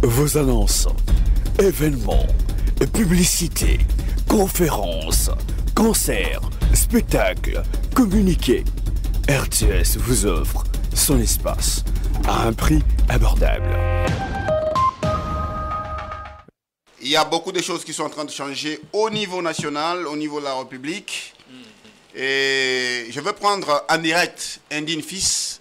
Vos annonces, événements, publicités, conférences, concerts, spectacles, communiqués. RTS vous offre son espace à un prix abordable. Il y a beaucoup de choses qui sont en train de changer au niveau national, au niveau de la République. Et je veux prendre en direct un digne fils.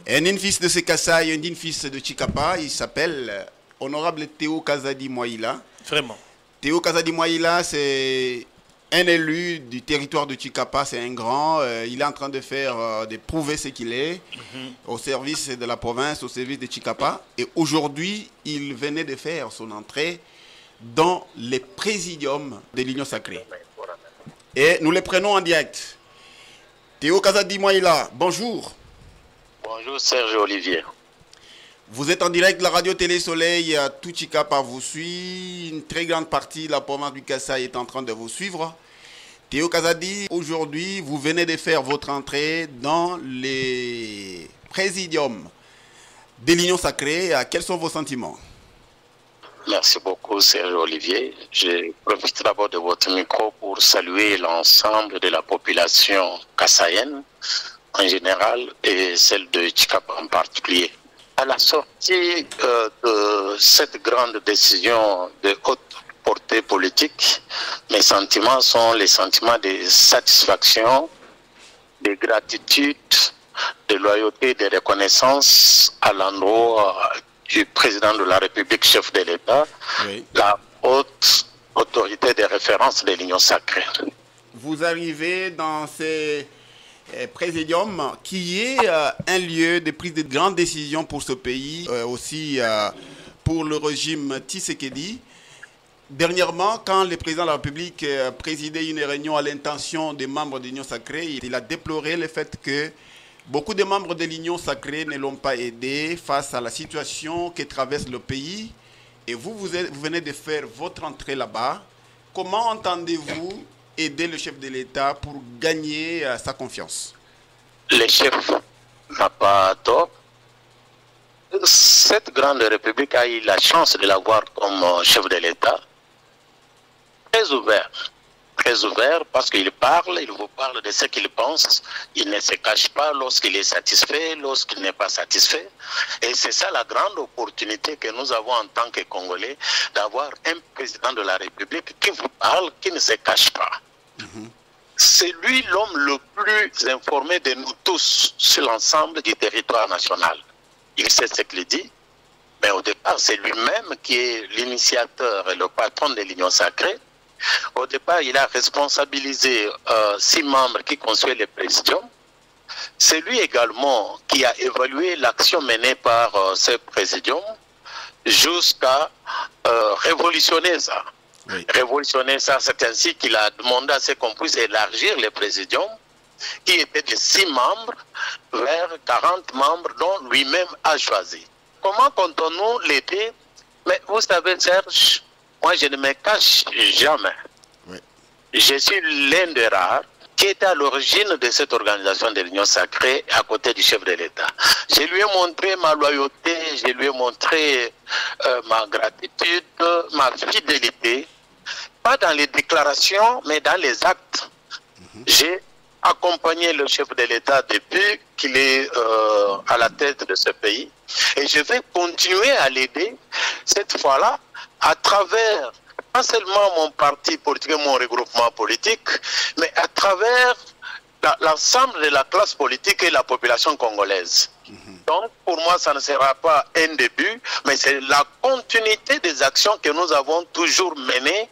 Un digne fils de Sekassai, un digne fils de Chikapa. Il s'appelle Honorable Théo Kazadi Mouaïla. Vraiment. Théo Kazadi Mouaïla, c'est un élu du territoire de Chikapa. C'est un grand. Il est en train de prouver ce qu'il est au service de la province, au service de Chikapa. Et aujourd'hui, il venait de faire son entrée dans les présidiums de l'Union Sacrée. Et nous les prenons en direct. Théo Kazadi Mouaïla, bonjour. Bonjour Serge Olivier. Vous êtes en direct de la radio Télé Soleil, tout Chikapa vous suit. Une très grande partie de la province du Kassai est en train de vous suivre. Théo Kazadi, aujourd'hui, vous venez de faire votre entrée dans les présidiums de l'Union Sacrée. Quels sont vos sentiments? Merci beaucoup Serge Olivier. Je profite d'abord de votre micro pour saluer l'ensemble de la population kassaïenne en général et celle de Chikapa en particulier. À la sortie de cette grande décision de haute portée politique, mes sentiments sont les sentiments de satisfaction, de gratitude, de loyauté, de reconnaissance à l'endroit du président de la République, chef de l'État, oui, la haute autorité de référence de l'Union Sacrée. Vous arrivez dans ces présidiums qui est un lieu de prise de grandes décisions pour ce pays, aussi pour le régime Tshisekedi. Dernièrement, quand le président de la République présidait une réunion à l'intention des membres de l'Union Sacrée, il a déploré le fait que beaucoup de membres de l'Union Sacrée ne l'ont pas aidé face à la situation que traverse le pays. Et vous venez de faire votre entrée là-bas. Comment entendez-vous aider le chef de l'État pour gagner sa confiance? Le chef n'a pas tort. Cette grande république a eu la chance de l'avoir comme chef de l'État. Très ouvert. Très ouvert parce qu'il parle, il vous parle de ce qu'il pense, il ne se cache pas lorsqu'il est satisfait, lorsqu'il n'est pas satisfait. Et c'est ça la grande opportunité que nous avons en tant que Congolais, d'avoir un président de la République qui vous parle, qui ne se cache pas. C'est lui l'homme le plus informé de nous tous sur l'ensemble du territoire national. Il sait ce qu'il dit, mais au départ c'est lui-même qui est l'initiateur et le patron de l'Union Sacrée. Au départ, il a responsabilisé 6 membres qui constituaient le présidium. C'est lui également qui a évalué l'action menée par ce présidium jusqu'à révolutionner ça. Oui. Révolutionner ça, c'est ainsi qu'il a demandé à ce qu'on puisse élargir le présidium, qui était de 6 membres vers 40 membres dont lui-même a choisi. Comment comptons-nous l'aider? Mais vous savez, Serge, moi, je ne me cache jamais. Oui. Je suis l'un des rares qui était à l'origine de cette organisation de l'Union Sacrée à côté du chef de l'État. Je lui ai montré ma loyauté, je lui ai montré ma gratitude, ma fidélité, pas dans les déclarations, mais dans les actes. J'ai accompagné le chef de l'État depuis qu'il est à la tête de ce pays. Et je vais continuer à l'aider, cette fois-là, à travers, pas seulement mon parti politique et mon regroupement politique, mais à travers l'ensemble de la classe politique et la population congolaise. Donc, pour moi, ça ne sera pas un début, mais c'est la continuité des actions que nous avons toujours menées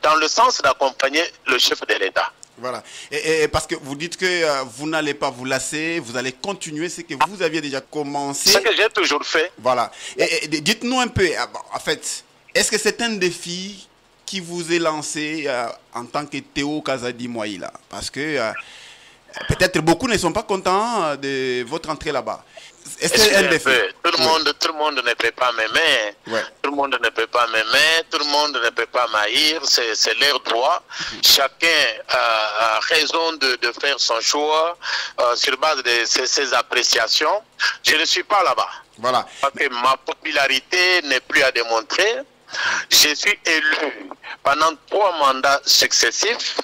dans le sens d'accompagner le chef de l'État. Voilà. Et parce que vous dites que vous n'allez pas vous lasser, vous allez continuer ce que vous aviez déjà commencé. Ce que j'ai toujours fait. Voilà. Et dites-nous un peu, en fait, est-ce que c'est un défi qui vous est lancé en tant que Théo Kazadi Mouaïla? Parce que peut-être beaucoup ne sont pas contents de votre entrée là-bas. SNDF. Tout le monde ne peut pas m'aimer. Ouais. Tout le monde ne peut pas m'aimer. Tout le monde ne peut pas m'haïr. C'est leur droit. Chacun a raison de faire son choix sur base de ses appréciations. Je ne suis pas là-bas. Voilà. Parce que ma popularité n'est plus à démontrer. Je suis élu pendant 3 mandats successifs.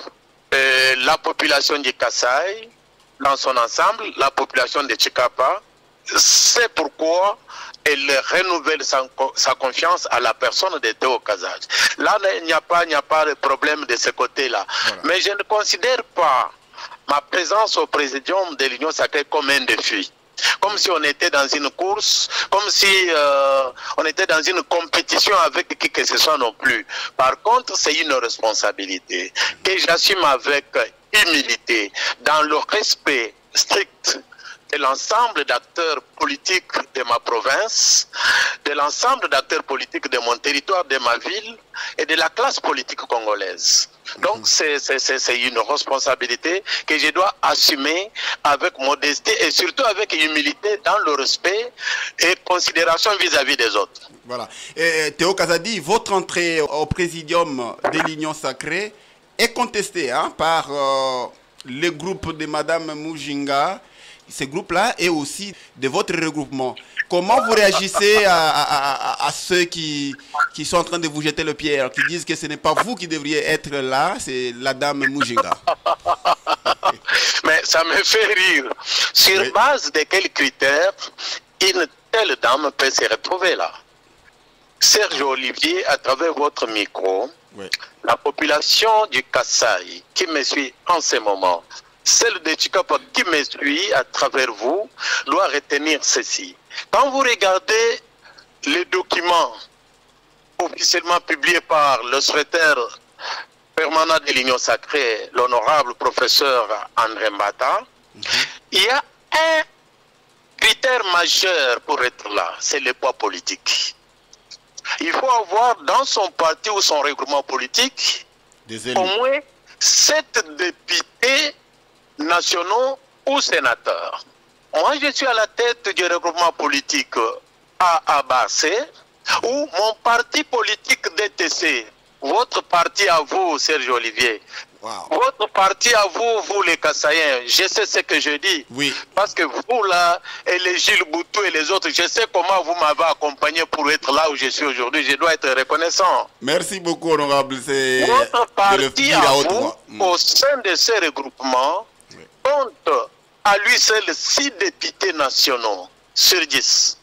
La population du Kasaï, dans son ensemble, la population de Tchikapa, c'est pourquoi elle renouvelle sa confiance à la personne de Théo Kazadji. Là, il n'y a pas de problème de ce côté-là. Voilà. Mais je ne considère pas ma présence au présidium de l'Union sacrée comme un défi. Comme si on était dans une course, comme si on était dans une compétition avec qui que ce soit non plus. Par contre, c'est une responsabilité que j'assume avec humilité, dans le respect strict de l'ensemble d'acteurs politiques de ma province, de l'ensemble d'acteurs politiques de mon territoire, de ma ville et de la classe politique congolaise. Donc c'est une responsabilité que je dois assumer avec modestie et surtout avec humilité dans le respect et considération vis-à-vis des autres. Voilà. Théo Kazadji, votre entrée au présidium de l'Union sacrée est contestée par le groupe de Madame Mujinga, ce groupe-là, et aussi de votre regroupement. Comment vous réagissez à ceux qui sont en train de vous jeter le pierre, qui disent que ce n'est pas vous qui devriez être là, c'est la dame Mujinga? Mais ça me fait rire. Sur base de quels critères une telle dame peut se retrouver là? Serge Olivier, à travers votre micro, la population du Kasaï qui me suit en ce moment, celle de Tchikapa qui me suit à travers vous, doit retenir ceci. Quand vous regardez les documents officiellement publiés par le secrétaire permanent de l'Union sacrée, l'honorable professeur André Mbata, il y a un critère majeur pour être là, c'est le poids politique. Il faut avoir dans son parti ou son regroupement politique au moins 7 députés nationaux ou sénateurs. Moi, je suis à la tête du regroupement politique AABC, où mon parti politique DTC, votre parti à vous, Serge Olivier, votre parti à vous, vous les Kassaïens, je sais ce que je dis. Oui. Parce que vous là, et les Gilles Boutou et les autres, je sais comment vous m'avez accompagné pour être là où je suis aujourd'hui. Je dois être reconnaissant. Merci beaucoup, honorable. Votre parti à vous, au sein de ces regroupements, compte à lui seul 6 députés nationaux sur 10.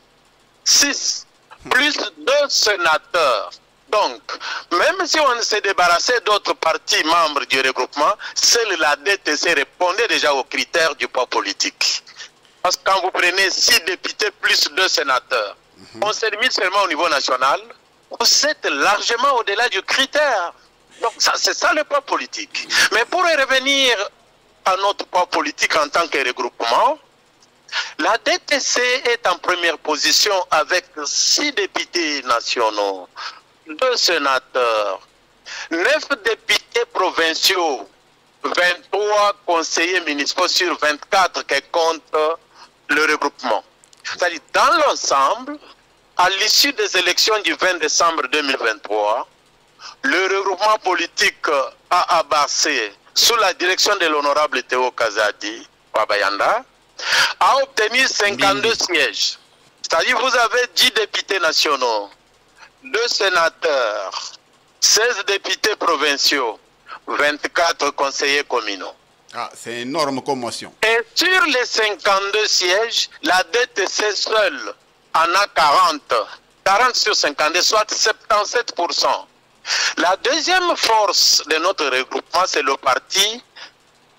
6 plus 2 sénateurs. Donc, même si on s'est débarrassé d'autres partis membres du regroupement, seule la DTC répondait déjà aux critères du poids politique. Parce que quand vous prenez 6 députés plus 2 sénateurs, on s'est mis seulement au niveau national, vous êtes largement au-delà du critère. Donc, c'est ça le poids politique. Mais pour revenir à notre poids politique en tant que regroupement, la DTC est en première position avec 6 députés nationaux, 2 sénateurs, 9 députés provinciaux, 23 conseillers municipaux sur 24 qui comptent le regroupement. C'est-à-dire, dans l'ensemble, à l'issue des élections du 20 décembre 2023, le regroupement politique AABC, sous la direction de l'honorable Théo Kazadji Wabayanda, a obtenu 52 sièges. C'est-à-dire, vous avez 10 députés nationaux, 2 sénateurs, 16 députés provinciaux, 24 conseillers communaux. Ah, c'est une énorme commotion. Et sur les 52 sièges, la DTC seule en a 40. 40 sur 52, soit 77%. La deuxième force de notre regroupement, c'est le parti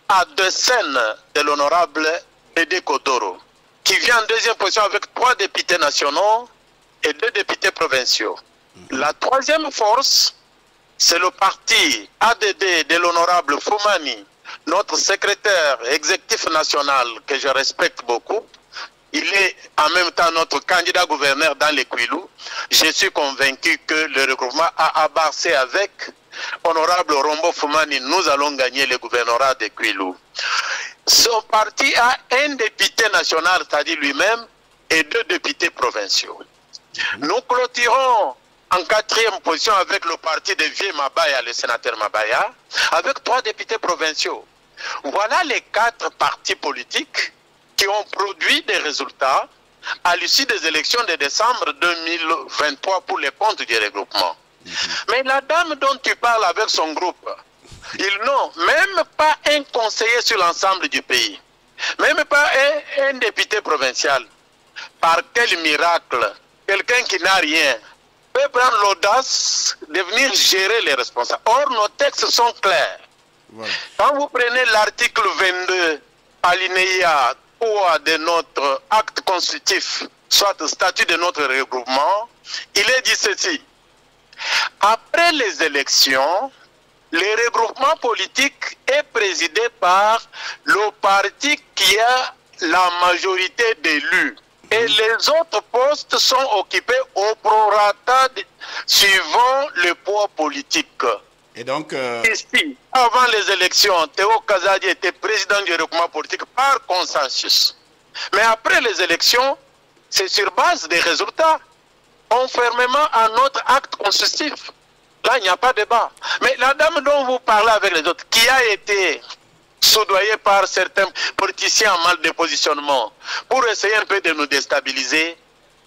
à 2 scènes de l'honorable Ede Kodoro, qui vient en deuxième position avec 3 députés nationaux et 2 députés provinciaux. La troisième force, c'est le parti ADD de l'honorable Foumani, notre secrétaire exécutif national que je respecte beaucoup. Il est en même temps notre candidat gouverneur dans les Kouilou. Je suis convaincu que le regroupement AABC avec honorable Rombo Foumani, nous allons gagner le gouvernorat de Kouilou. Son parti a un député national, c'est-à-dire lui-même, et 2 députés provinciaux. Nous clôturons en 4e position avec le parti de Vieux Mabaya, le sénateur Mabaya, avec 3 députés provinciaux. Voilà les 4 partis politiques qui ont produit des résultats à l'issue des élections de décembre 2023 pour les comptes du regroupement. Mais la dame dont tu parles avec son groupe, ils n'ont même pas un conseiller sur l'ensemble du pays, même pas un député provincial. Par quel miracle, quelqu'un qui n'a rien peut prendre l'audace de venir gérer les responsables? Or, nos textes sont clairs. Voilà. Quand vous prenez l'article 22, alinéa 3 de notre acte constitutif, soit le statut de notre regroupement, il est dit ceci. Après les élections, le regroupement politique est présidé par le parti qui a la majorité d'élus. Et les autres postes sont occupés au prorata suivant le poids politique. Et donc, ici, avant les élections, Théo Kazadi était président du regroupement politique par consensus. Mais après les élections, c'est sur base des résultats, conformément à notre acte constitutif. Là, il n'y a pas de débat. Mais la dame dont vous parlez avec les autres, qui a été soudoyée par certains politiciens en mal de positionnement, pour essayer un peu de nous déstabiliser,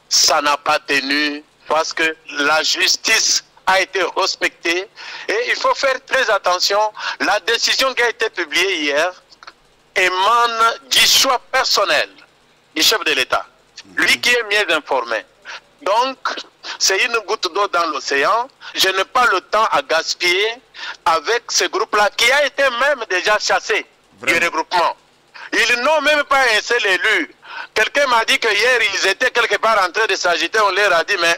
ça n'a pas tenu, parce que la justice a été respectée. Et il faut faire très attention. La décision qui a été publiée hier émane du choix personnel du chef de l'État, lui qui est mieux informé. Donc, c'est une goutte d'eau dans l'océan. Je n'ai pas le temps à gaspiller avec ce groupe-là qui a été même déjà chassé du regroupement. Ils n'ont même pas un seul élu. Quelqu'un m'a dit que hier, ils étaient quelque part en train de s'agiter. On leur a dit, mais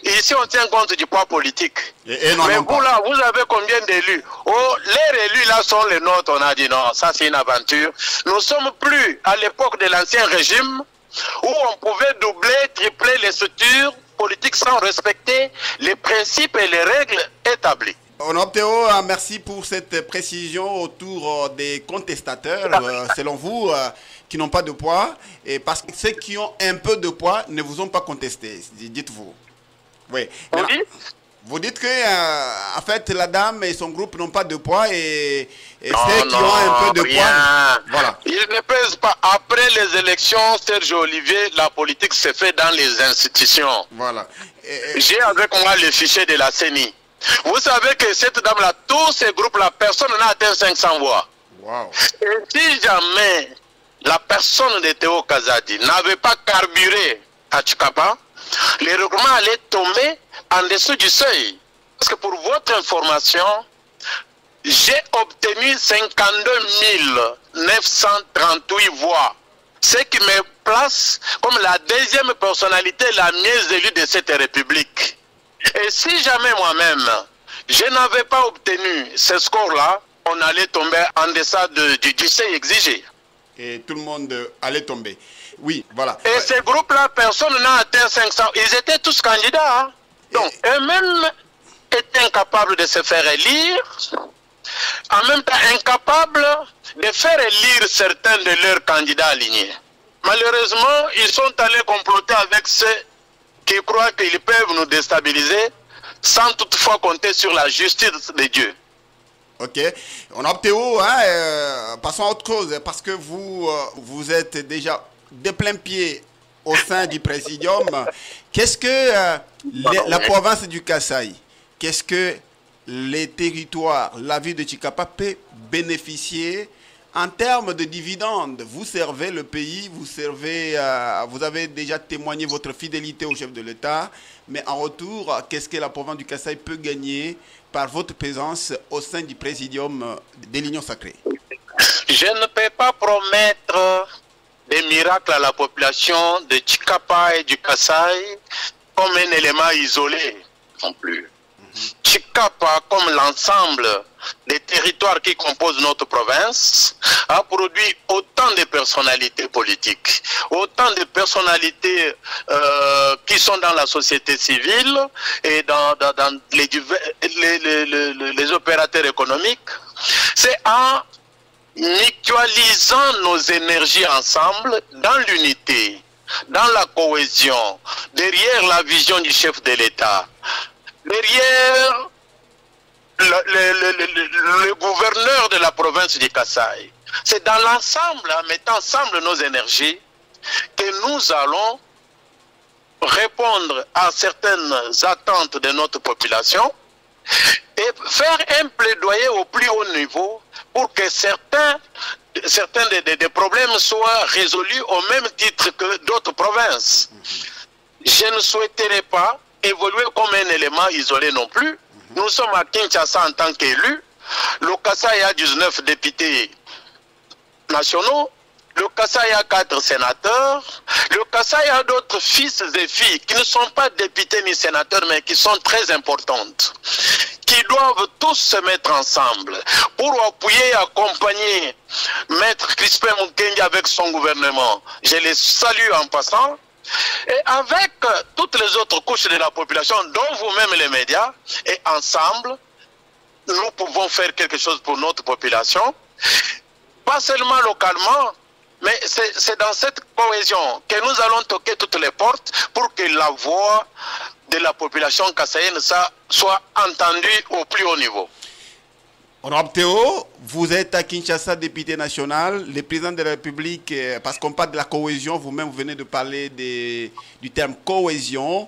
ici, on tient compte du poids politique. Mais vous, là, vous avez combien d'élus? Oh, les élus, là, sont les nôtres. On a dit, non, ça, c'est une aventure. Nous ne sommes plus à l'époque de l'ancien régime où on pouvait doubler, tripler les structures politiques sans respecter les principes et les règles établies. Honorable Théo, merci pour cette précision autour des contestateurs, selon vous, qui n'ont pas de poids, et parce que ceux qui ont un peu de poids ne vous ont pas contesté, dites-vous. Oui. Vous dites que, en fait, la dame et son groupe n'ont pas de poids et ceux qui ont un peu de poids... Voilà. Ils ne pèsent pas. Après les élections, Serge Olivier, la politique se fait dans les institutions. Voilà. J'ai avec moi le fichier de la CENI. Vous savez que cette dame-là, tous ces groupes-là, personne n'a atteint 500 voix. Wow. Et si jamais la personne de Théo Kazadi n'avait pas carburé à Tchikapa, le regroupement allait tomber en dessous du seuil. Parce que pour votre information, j'ai obtenu 52 938 voix. Ce qui me place comme la deuxième personnalité la mieux élue de cette république. Et si jamais moi-même, je n'avais pas obtenu ce score-là, on allait tomber en deçà du seuil exigé. Et tout le monde allait tomber. Oui, voilà. Et ces groupes-là, personne n'a atteint 500. Ils étaient tous candidats. Hein? Donc, eux-mêmes étaient incapables de se faire élire, en même temps incapables de faire élire certains de leurs candidats alignés. Malheureusement, ils sont allés comploter avec ceux qui croient qu'ils peuvent nous déstabiliser sans toutefois compter sur la justice de Dieu. Ok. On a Théo, hein, passons à autre chose, parce que vous êtes déjà de plein pied au sein du Présidium. Qu'est-ce que la province du Kasaï, qu'est-ce que les territoires, la ville de Tchikapa peut bénéficier en termes de dividendes? Vous servez le pays, vous avez déjà témoigné votre fidélité au chef de l'État, mais en retour, qu'est-ce que la province du Kasaï peut gagner par votre présence au sein du Présidium de l'Union Sacrée? Je ne peux pas promettre des miracles à la population de Tchikapa et du Kasaï comme un élément isolé non plus. Tchikapa, comme l'ensemble des territoires qui composent notre province, a produit autant de personnalités politiques, autant de personnalités qui sont dans la société civile et dans les opérateurs économiques. C'est en mutualisant nos énergies ensemble, dans l'unité, dans la cohésion, derrière la vision du chef de l'État, derrière le gouverneur de la province du Kasaï. C'est dans l'ensemble, en mettant ensemble nos énergies, que nous allons répondre à certaines attentes de notre population et faire un plaidoyer au plus haut niveau pour que certains des problèmes soient résolus au même titre que d'autres provinces. Je ne souhaiterais pas évoluer comme un élément isolé non plus. Nous sommes à Kinshasa en tant qu'élus. Le Kasaï a 19 députés nationaux. Le Kasaï a 4 sénateurs. Le Kasaï a d'autres fils et filles qui ne sont pas députés ni sénateurs, mais qui sont très importantes, qui doivent tous se mettre ensemble pour appuyer et accompagner Maître Crispin Mukendi avec son gouvernement. Je les salue en passant. Et avec toutes les autres couches de la population, dont vous-même les médias, et ensemble, nous pouvons faire quelque chose pour notre population, pas seulement localement, mais c'est dans cette cohésion que nous allons toquer toutes les portes pour que la voix de la population kassaïenne soit entendue au plus haut niveau. Honorable Théo, vous êtes à Kinshasa, député national, le président de la République, parce qu'on parle de la cohésion, vous-même vous venez de parler du terme cohésion,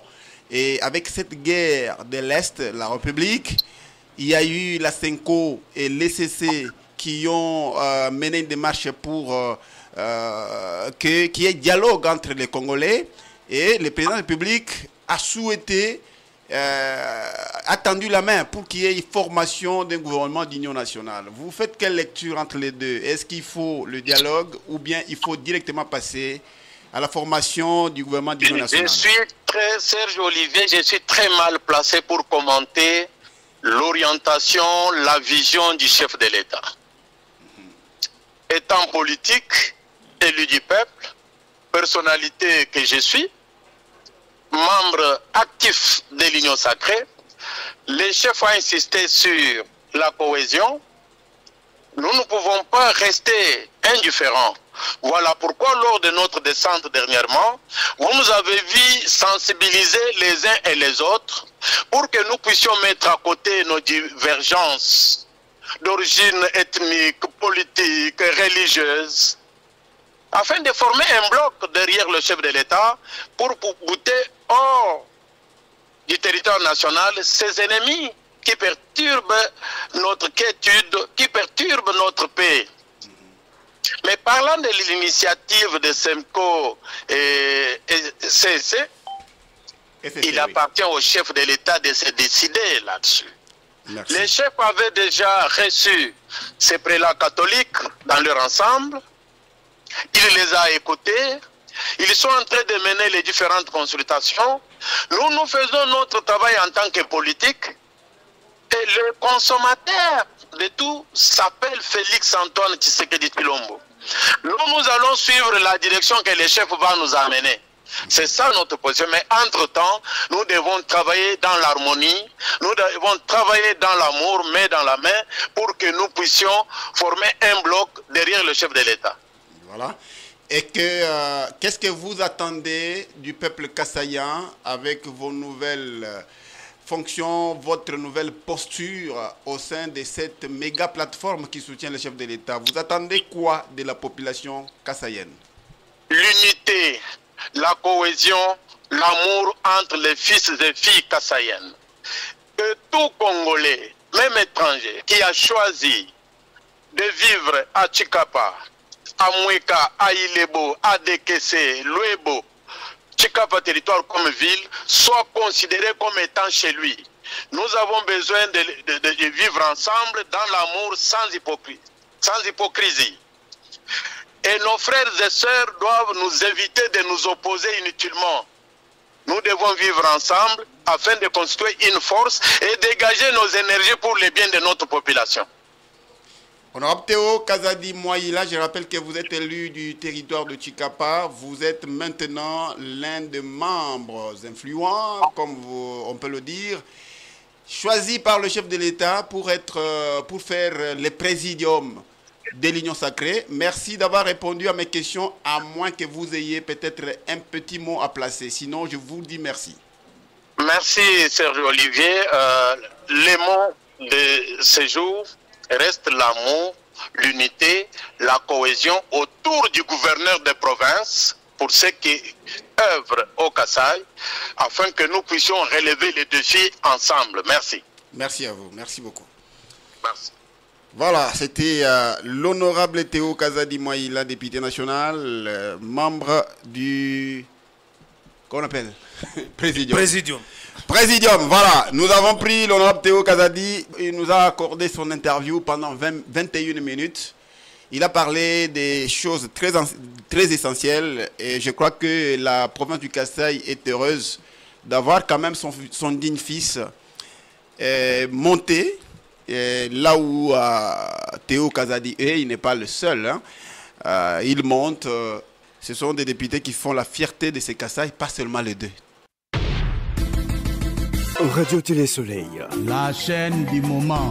et avec cette guerre de l'Est, la République, il y a eu la CENCO et l'ECC qui ont mené une démarche pour qu'il y ait dialogue entre les Congolais, et le président de la République a souhaité a tendu la main pour qu'il y ait une formation d'un gouvernement d'union nationale. Vous faites quelle lecture entre les deux? Est-ce qu'il faut le dialogue ou bien il faut directement passer à la formation du gouvernement d'union nationale? Serge Olivier, je suis très mal placé pour commenter l'orientation, la vision du chef de l'État. Étant politique, élu du peuple, personnalité que je suis, membre actif de l'Union sacrée, les chefs ont insisté sur la cohésion. Nous ne pouvons pas rester indifférents. Voilà pourquoi, lors de notre descente dernièrement, vous nous avez vu sensibiliser les uns et les autres pour que nous puissions mettre à côté nos divergences d'origine ethnique, politique, religieuse, afin de former un bloc derrière le chef de l'État pour bouter hors du territoire national ces ennemis qui perturbent notre quiétude, qui perturbent notre paix. Mais parlant de l'initiative de SEMCO et CEC, il appartient au chef de l'État de se décider là-dessus. Les chefs avaient déjà reçu ces prélats catholiques dans leur ensemble. Il les a écoutés. Ils sont en train de mener les différentes consultations. Nous faisons notre travail en tant que politique. Et le consommateur de tout s'appelle Félix Antoine Tshisekedi Tshilombo. Nous allons suivre la direction que les chefs vont nous amener. C'est ça notre position. Mais entre-temps, nous devons travailler dans l'harmonie, nous devons travailler dans l'amour, main dans la main, pour que nous puissions former un bloc derrière le chef de l'État. Voilà. Et qu'est-ce que vous attendez du peuple kassaïen avec vos nouvelles fonctions, votre nouvelle posture au sein de cette méga plateforme qui soutient le chef de l'État? Vous attendez quoi de la population kassaïenne? L'unité, la cohésion, l'amour entre les fils et filles kassaïennes. Que tout Congolais, même étranger, qui a choisi de vivre à Tshikapa, à Mouika, à Ilebo, à Dekese, Luebo, Tshikapa territoire comme ville, soit considéré comme étant chez lui. Nous avons besoin de vivre ensemble dans l'amour sans hypocrisie. Et nos frères et sœurs doivent nous éviter de nous opposer inutilement. Nous devons vivre ensemble afin de constituer une force et dégager nos énergies pour le bien de notre population. Honorable Théo Kazadi Moïla, je rappelle que vous êtes élu du territoire de Tshikapa. Vous êtes maintenant l'un des membres influents, comme on peut le dire, choisi par le chef de l'État pour faire le présidium de l'Union sacrée. Merci d'avoir répondu à mes questions, à moins que vous ayez peut-être un petit mot à placer. Sinon, je vous dis merci. Merci, Serge Olivier. Les mots de ce jour restent l'amour, l'unité, la cohésion autour du gouverneur de province pour ceux qui œuvrent au Kasaï, afin que nous puissions relever les défis ensemble. Merci. Merci à vous. Merci beaucoup. Merci. Voilà, c'était l'honorable Théo Kazadi Moïla, député national, membre du... Qu'on appelle Présidium. Présidium, voilà. Nous avons pris l'honorable Théo Kazadi. Il nous a accordé son interview pendant 21 minutes. Il a parlé des choses très essentielles. Et je crois que la province du Kasaï est heureuse d'avoir quand même son digne fils monté. Là où Théo Kazadi est, il n'est pas le seul. Hein. Il monte. Ce sont des députés qui font la fierté de ces Kasaï, pas seulement les deux. Radio Télé Soleil. La chaîne du moment.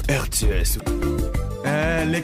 RTS. Les